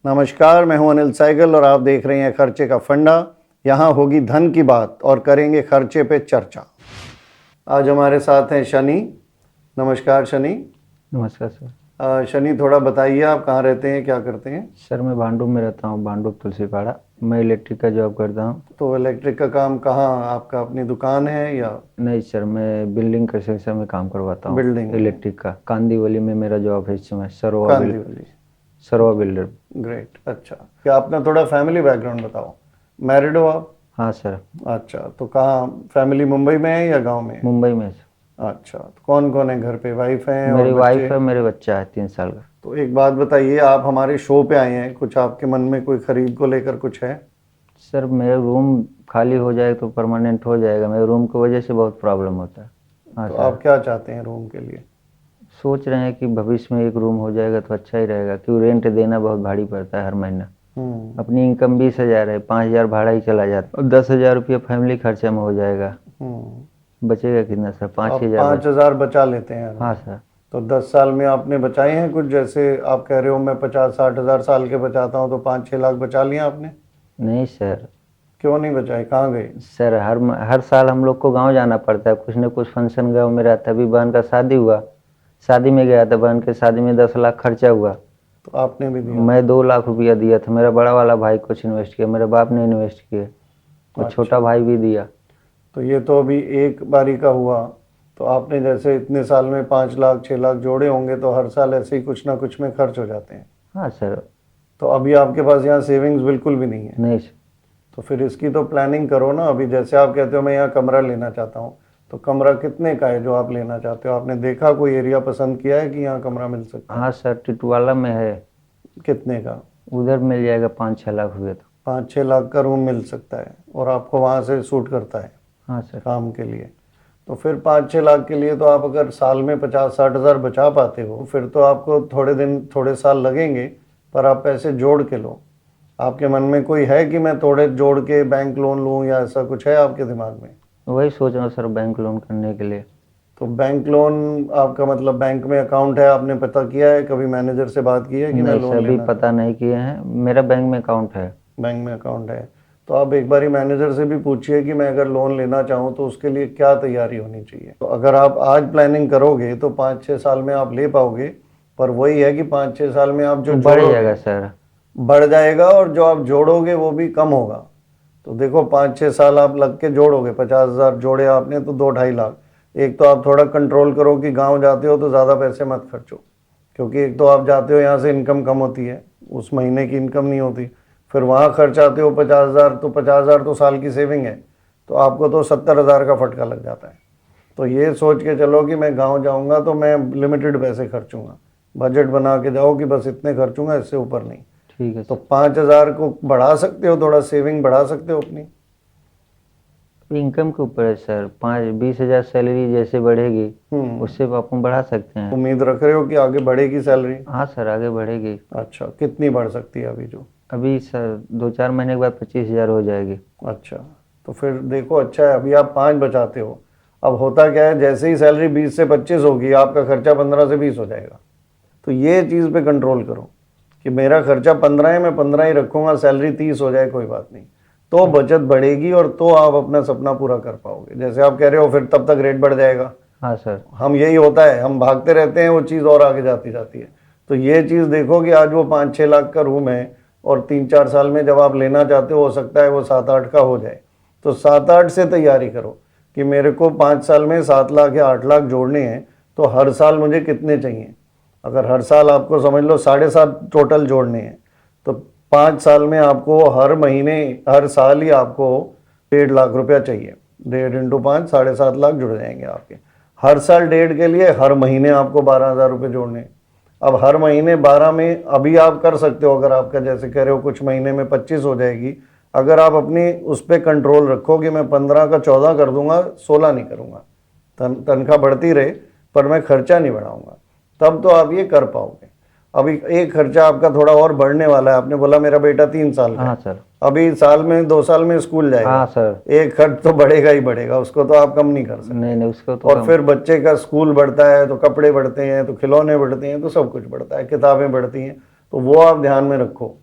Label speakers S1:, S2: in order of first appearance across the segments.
S1: नमस्कार, मैं हूं अनिल सैगल और आप देख रहे हैं खर्चे का फंडा। यहाँ होगी धन की बात और करेंगे खर्चे पे चर्चा। आज हमारे साथ हैं शनि। नमस्कार शनि।
S2: नमस्कार सर।
S1: शनि, थोड़ा बताइए आप कहाँ रहते हैं, क्या करते हैं?
S2: सर मैं भांडुप में रहता हूँ, भांडुप तुलसीपाड़ा। मैं इलेक्ट्रिक का जॉब करता हूँ।
S1: तो इलेक्ट्रिक का काम कहाँ, आपका अपनी दुकान है या?
S2: नहीं सर, मैं बिल्डिंग कंस्ट्रक्शन में काम करवाता हूँ।
S1: बिल्डिंग में?
S2: इलेक्ट्रिक का कांदीवली में मेरा जॉब है इस समय।
S1: कांदीवली।
S2: सरवा बिल्डर।
S1: ग्रेट। अच्छा, क्या अपना थोड़ा फैमिली बैकग्राउंड बताओ। मैरिड हो आप?
S2: हाँ सर।
S1: अच्छा, तो कहाँ फैमिली, मुंबई में है या गांव में है?
S2: मुंबई में सर।
S1: अच्छा, तो कौन कौन है घर पे? वाइफ हैं और
S2: मेरी
S1: बच्चे?
S2: वाइफ है, मेरे बच्चा है 3 साल का।
S1: तो एक बात बताइए, आप हमारे शो पे आए हैं, कुछ आपके मन में कोई खरीद को लेकर कुछ है?
S2: सर मेरा रूम खाली हो जाए तो परमानेंट हो जाएगा। मेरे रूम की वजह से बहुत प्रॉब्लम होता है। हाँ
S1: तो
S2: सर।
S1: आप क्या चाहते हैं रूम के लिए?
S2: सोच रहे हैं कि भविष्य में एक रूम हो जाएगा तो अच्छा ही रहेगा, क्योंकि रेंट देना बहुत भारी पड़ता है हर महीना। अपनी इनकम 20,000 है, 5,000 भाड़ा ही चला जाता है और 10,000 रुपया फैमिली खर्चे में हो जाएगा। बचेगा कितना सर?
S1: तो आप
S2: 5,000
S1: 5,000 बचा लेते हैं?
S2: हाँ सर।
S1: तो 10 साल में आपने बचाए हैं कुछ? जैसे आप कह रहे हो मैं 50-60 हज़ार साल के बचाता हूँ, तो 5-6 लाख बचा लिए आपने?
S2: नहीं सर।
S1: क्यों नहीं बचाए, कहाँ गए?
S2: सर हर साल हम लोग को गांव जाना पड़ता है, कुछ न कुछ फंक्शन गांव में रहता है। अभी बहन का शादी हुआ, शादी में गया था, बहन के शादी में 10 लाख खर्चा हुआ।
S1: तो आपने भी दिया?
S2: मैं 2 लाख रुपया दिया था। मेरा बड़ा वाला भाई कुछ इन्वेस्ट किया, मेरे बाप ने इन्वेस्ट किया और
S1: अच्छा।
S2: छोटा भाई भी दिया।
S1: तो ये तो अभी एक बारी का हुआ। तो आपने जैसे इतने साल में 5 लाख 6 लाख जोड़े होंगे, तो हर साल ऐसे ही कुछ ना कुछ में खर्च हो जाते हैं।
S2: हाँ सर।
S1: तो अभी आपके पास यहाँ सेविंग्स बिल्कुल भी नहीं है?
S2: नहीं सर।
S1: तो फिर इसकी तो प्लानिंग करो ना। अभी जैसे आप कहते हो मैं यहाँ कमरा लेना चाहता हूँ, तो कमरा कितने का है जो आप लेना चाहते हो? आपने देखा, कोई एरिया पसंद किया है कि यहाँ कमरा मिल सकता है?
S2: हाँ सर, टिटवाला में है।
S1: कितने का?
S2: उधर मिल जाएगा 5-6 लाख हुए तो।
S1: 5-6 लाख का रूम मिल सकता है और आपको वहाँ से सूट करता है
S2: हाँ सर।
S1: काम के लिए? तो फिर 5-6 लाख के लिए तो आप अगर साल में 50-60 हज़ार बचा पाते हो, फिर तो आपको थोड़े दिन थोड़े साल लगेंगे, पर आप पैसे जोड़ के लो। आपके मन में कोई है कि मैं थोड़े जोड़ के बैंक लोन लूँ, या ऐसा कुछ है आपके दिमाग में?
S2: वही सोच रहा हूँ सर, बैंक लोन करने के लिए।
S1: तो बैंक लोन आपका मतलब बैंक में अकाउंट है? आपने पता किया है, कभी मैनेजर से बात की है कि मैं
S2: नहीं सर,
S1: लोन
S2: अभी
S1: लेना
S2: पता
S1: चाहता
S2: नहीं किए हैं। मेरा बैंक में अकाउंट है।
S1: हूँ? बैंक में अकाउंट है। तो आप एक बारी मैनेजर से भी पूछिए कि मैं अगर लोन लेना चाहूँ तो उसके लिए क्या तैयारी होनी चाहिए। तो अगर आप आज प्लानिंग करोगे तो 5-6 साल में आप ले पाओगे, पर वही है कि 5-6 साल में आप जो
S2: बढ़
S1: जोड़ोगे
S2: जाएगा सर।
S1: बढ़ जाएगा, और जो आप जोड़ोगे वो भी कम होगा। तो देखो 5-6 साल आप लग के जोड़ोगे, 50 हज़ार जोड़े आपने तो 2-2.5 लाख। एक तो आप थोड़ा कंट्रोल करो कि गांव जाते हो तो ज़्यादा पैसे मत खर्चो, क्योंकि एक तो आप जाते हो यहाँ से इनकम कम होती है, उस महीने की इनकम नहीं होती। फिर वहाँ खर्च आते हो 50 हज़ार, तो 50 हज़ार तो साल की सेविंग है, तो आपको तो 70 हज़ार का फटका लग जाता है। तो ये सोच के चलो कि मैं गांव जाऊंगा तो मैं लिमिटेड पैसे खर्चूंगा। बजट बना के जाओ कि बस इतने खर्चूंगा, इससे ऊपर नहीं।
S2: ठीक है
S1: तो
S2: सर।
S1: 5,000 को बढ़ा सकते हो, थोड़ा सेविंग बढ़ा सकते हो अपनी।
S2: इनकम के ऊपर है सर। 20,000 सैलरी जैसे बढ़ेगी उससे अपन बढ़ा सकते हैं।
S1: उम्मीद रख रहे हो कि आगे बढ़ेगी सैलरी?
S2: हाँ सर, आगे बढ़ेगी।
S1: अच्छा, कितनी बढ़ सकती है अभी जो?
S2: अभी सर 2-4 महीने के बाद 25,000 हो जाएगी।
S1: अच्छा, तो फिर देखो, अच्छा है अभी आप 5 बचाते हो। अब होता क्या है, जैसे ही सैलरी 20 से 25 होगी, आपका खर्चा 15 से 20 हो जाएगा। तो ये चीज़ पे कंट्रोल करो कि मेरा खर्चा 15 है, मैं 15 ही रखूंगा, सैलरी 30 हो जाए कोई बात नहीं। तो बचत बढ़ेगी और तो आप अपना सपना पूरा कर पाओगे। जैसे आप कह रहे हो फिर तब तक रेट बढ़ जाएगा।
S2: हाँ सर।
S1: हम यही होता है, हम भागते रहते हैं, वो चीज़ और आगे जाती जाती है। तो ये चीज़ देखो कि आज वो 5-6 लाख का रूम है और 3-4 साल में जब आप लेना चाहते हो सकता है वो 7-8 का हो जाए। तो 7-8 से तैयारी करो कि मेरे को 5 साल में 7 लाख या 8 लाख जोड़ने हैं, तो हर साल मुझे कितने चाहिए। अगर हर साल आपको समझ लो 7.5 टोटल जोड़ने हैं, तो 5 साल में आपको हर महीने, हर साल ही आपको 1.5 लाख रुपया चाहिए। 1.5 इंटू 5, 7.5 लाख जुड़ जाएंगे आपके। हर साल 1.5 के लिए हर महीने आपको 12,000 रुपये जोड़ने। अब हर महीने 12 में अभी आप कर सकते हो, अगर आपका जैसे कह रहे हो कुछ महीने में 25 हो जाएगी। अगर आप अपनी उस पर कंट्रोल रखो कि मैं 15 का 14 कर दूंगा, 16 नहीं करूंगा, तनख्वाह बढ़ती रहे पर मैं खर्चा नहीं बढ़ाऊंगा, तब तो आप ये कर पाओगे। अभी एक खर्चा आपका थोड़ा और बढ़ने वाला है। आपने बोला मेरा बेटा 3 साल का
S2: हाँ
S1: है,
S2: सर।
S1: अभी साल में 2 साल में स्कूल
S2: हाँ
S1: जाएगा।
S2: सर।
S1: एक खर्च तो बढ़ेगा ही बढ़ेगा, उसको तो आप कम नहीं कर सकते।
S2: नहीं नहीं, उसको तो
S1: और
S2: कम।
S1: फिर बच्चे का स्कूल बढ़ता है तो कपड़े बढ़ते हैं, तो खिलौने बढ़ते हैं, तो सब कुछ बढ़ता है, किताबें बढ़ती हैं। तो वो आप ध्यान में रखो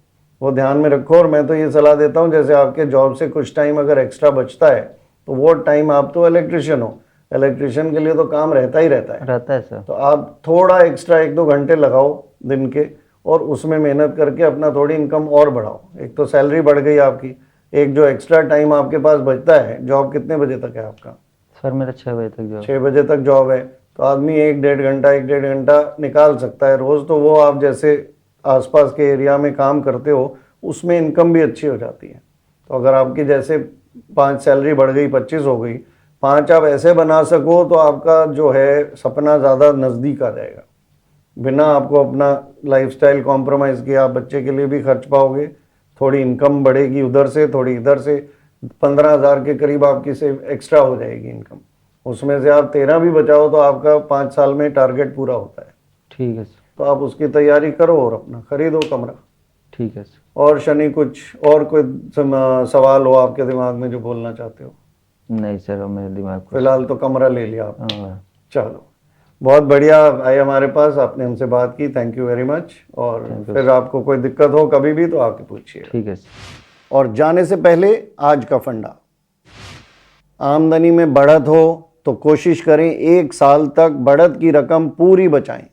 S1: वो ध्यान में रखो। और मैं तो ये सलाह देता हूँ, जैसे आपके जॉब से कुछ टाइम अगर एक्स्ट्रा बचता है तो वो टाइम, आप तो इलेक्ट्रिशियन हो, इलेक्ट्रिशियन के लिए तो काम रहता ही रहता है
S2: सर।
S1: तो आप थोड़ा एक्स्ट्रा 1-2 घंटे लगाओ दिन के, और उसमें मेहनत करके अपना थोड़ी इनकम और बढ़ाओ। एक तो सैलरी बढ़ गई आपकी, एक जो एक्स्ट्रा टाइम आपके पास बचता है। जॉब कितने बजे तक है आपका?
S2: सर मेरा 6 बजे तक जॉब।
S1: 6 बजे तक जॉब है, तो आदमी 1-1.5 घंटा निकाल सकता है रोज़। तो वो आप जैसे आसपास के एरिया में काम करते हो, उसमें इनकम भी अच्छी हो जाती है। तो अगर आपकी जैसे 5 सैलरी बढ़ गई, 25 हो गई, 5 आप ऐसे बना सको तो आपका जो है सपना ज़्यादा नज़दीक आ जाएगा। बिना आपको अपना लाइफस्टाइल कॉम्प्रोमाइज़ किए आप बच्चे के लिए भी खर्च पाओगे, थोड़ी इनकम बढ़ेगी उधर से, थोड़ी इधर से, 15,000 के करीब आपकी से एक्स्ट्रा हो जाएगी इनकम। उसमें से आप 13 भी बचाओ तो आपका 5 साल में टारगेट पूरा होता है।
S2: ठीक है सर।
S1: तो आप उसकी तैयारी करो और अपना खरीदो कमरा।
S2: ठीक है सर।
S1: और शनि, कुछ और कोई सवाल हो आपके दिमाग में जो बोलना चाहते हो?
S2: नहीं सर, मेरे दिमाग को
S1: फिलहाल तो कमरा ले लिया आप।
S2: हाँ।
S1: चलो, बहुत बढ़िया आए हमारे पास, आपने हमसे बात की, थैंक यू वेरी मच। और फिर आपको कोई दिक्कत हो कभी भी तो आके पूछिए।
S2: ठीक है सर।
S1: और जाने से पहले आज का फंडा, आमदनी में बढ़त हो तो कोशिश करें 1 साल तक बढ़त की रकम पूरी बचाएं।